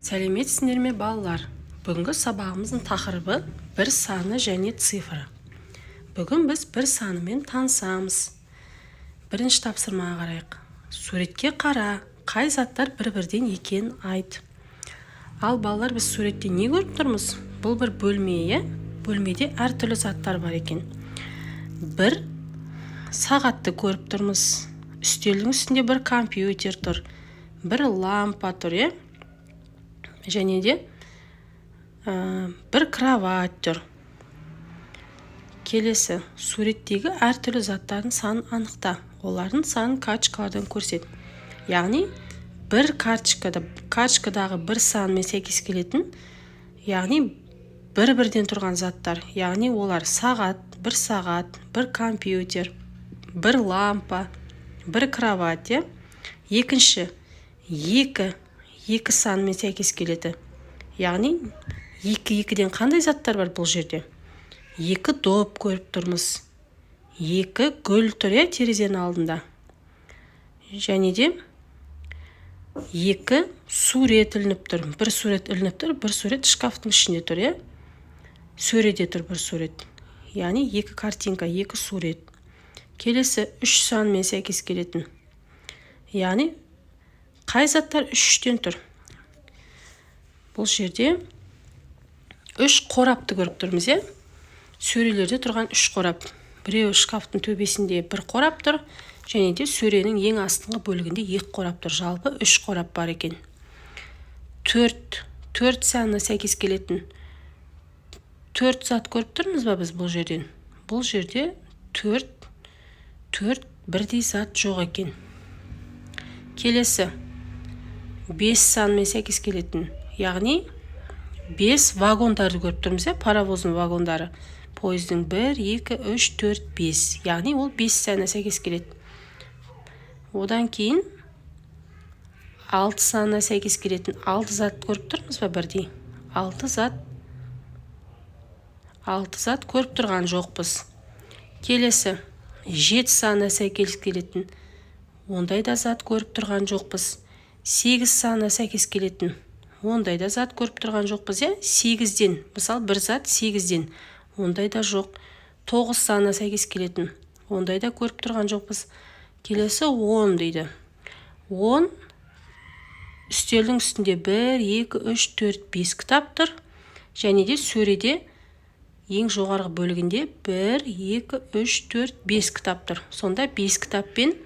Сәлеметсіздер ме балалар? Бүгінгі сабағымыздың тақырыбы бір саны және цифры. Бүгін біз бір санымен танысамыз. Бірінші тапсырмаға қарайық. Суретке қара, қай заттар бір-бірден екенін айт. Ал балалар, біз суретте не көріп тұрмыз? Бұл бір бөлме, бөлмеде әртүрлі заттар бар екен. Бір сағатты көріп тұрмыз. Үстелдің үстінде бір компьютер тұр. Бір лампа тұр, және де бір кровать тұр. Келесі, суреттегі әртүрлі заттардың санын анықта. Олардың санын карточкалардан көрсет. Яғни, бір карточкадағы бір санымен сәйкес келетін, яғни бір-бірден тұрған заттар. Яғни, олар сағат, бір компьютер, бір лампа, бір кровать. Екінші, екі санымен сәйкес келеді. Яғни, екіден қандай заттар бар бұл жерде? Екі доп көріп тұрмыз. Екі гүл тұр, терезенің алдында. Және де екі сурет ілініп тұр. Бір сурет ілініп тұр, бір сурет шкафтың ішінде тұр, сөреде тұр бір сурет. Яғни, екі картинка, екі сурет. Келесі, үш санымен сәйкес келетін. Яғни, қай заттар үштен тұр? Бұл жерде үш қорапты көріп тұрмыз, Сөрелерде тұрған үш қорап. Біреу шкафтың төбесінде бір қорап тұр, және де сөренің ең астыңғы бөлігінде екі қорап тұр. Жалпы үш қорап бар екен. Төрт санына сәйкес келетін. Төрт зат көріп тұрмыз ба біз бұл жерден? Бұл жерде төрт бірдей зат жоқ екен. Келесі, 5 санымен сәйкес келетін. Яғни, 5 вагондарды көріп тұрмыз, паровоздың вагондары. Пойыздың 1, 2, 3, 4, 5. Яғни, ол 5 санына сәйкес келеді. Одан кейін 6 санына сәйкес келетін 6 зат көріп тұрмыз ба бірдей? 6 зат көріп тұрған жоқпыз. Келесі, 7 санына сәйкес келетін. Ондай да зат көріп тұрған жоқпыз. 8 санына сәйкес келетін. Ондай да зат көріп тұрған жоқпыз, 8-ден. Мысалы, бір зат 8-ден. Ондай да жоқ. 9 санына сәйкес келетін. Ондай да көріп тұрған жоқпыз. Келесі 10 дейді. 10 үстелдің үстінде 1, 2, 3, 4, 5 кітап тұр. Және де сөреде ең жоғарғы бөлігінде 1, 2, 3, 4, 5 кітап тұр. Сонда 5 кітаппен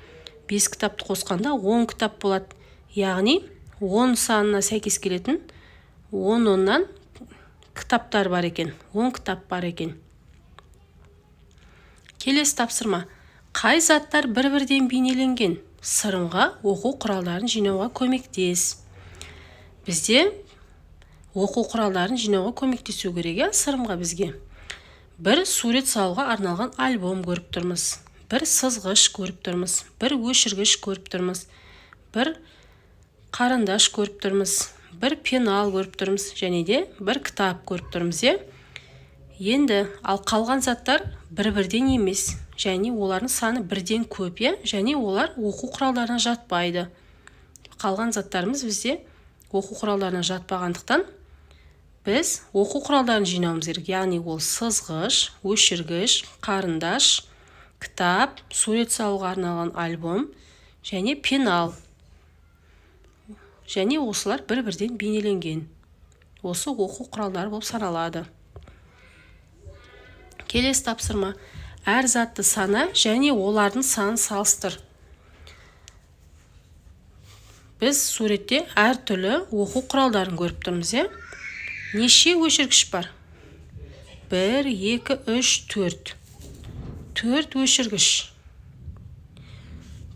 5 кітапты қосқанда 10 кітап болады. Яғни, 10 санына сәйкес келетін 10-нан кітаптар бар екен. 10 кітап бар екен. Келесі тапсырма. Қай заттар бір-бірден бейнеленген? Сырымға оқу құралдарын жинауға көмектес. Бізде оқу құралдарын жинауға көмектесу керек, сырымға бізге. Бір сурет салуға арналған альбом көріп тұрмыз. Бір сызғыш көріп тұрмыз. Бір өшіргіш көріп тұрмыз. Бір қарындаш көріп тұрмыз. Бір пенал көріп тұрмыз. Және де бір кітап көріп тұрмыз. Енді, ал қалған заттар бір-бірден емес. Және олардың саны бірден көп, және олар оқу құралдарына жатпайды. Қалған заттарымыз бізде оқу құралдарына жатпағандықтан, біз оқу құралдарын жинауымыз керек. Яғни ол сызғыш, өшіргіш, қарындаш, кітап, сурет салуға арналған альбом, және пенал. Және осылар бір-бірден бейнеленген. Осы оқу құралдары болып саналады. Келесі тапсырма. Әр затты сана және олардың санын салыстыр. Біз суретте әртүрлі оқу құралдарын көріп тұрмыз, Неше өшіргіш бар? 1, 2, 3, 4. 4 өшіргіш.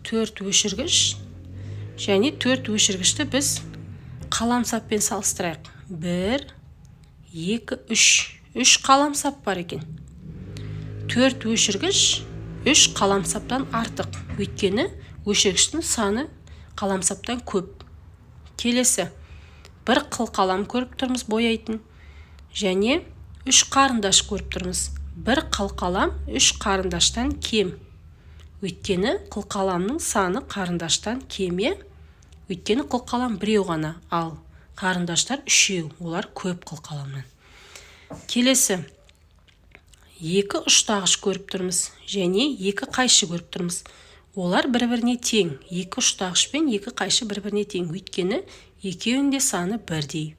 4 өшіргіш. Және 4 өшіргішті біз қаламсаппен салыстырайық. 1, 2, 3. 3 қаламсап бар екен. 4 өшіргіш 3 қаламсаптан артық. Өйткені өшіргіштің саны қаламсаптан көп. Келесі, бір қылқалам көріп тұрмыз бояйтын. Және 3 қарындаш көріп тұрмыз. Бір қылқалам 3 қарындаштан кем. Өйткені қылқаламның саны қарындаштан кем. Өйткені қылқалам біреу ғана, ал қарындаштар үшеу, олар көп қылқаламнан. Келесі, екі ұштағыш көріп тұрмыз және екі қайшы көріп тұрмыз. Олар бір-біріне тең. Екі ұштағыш пен екі қайшы бір-біріне тең. Өйткені екеуінде саны бірдей.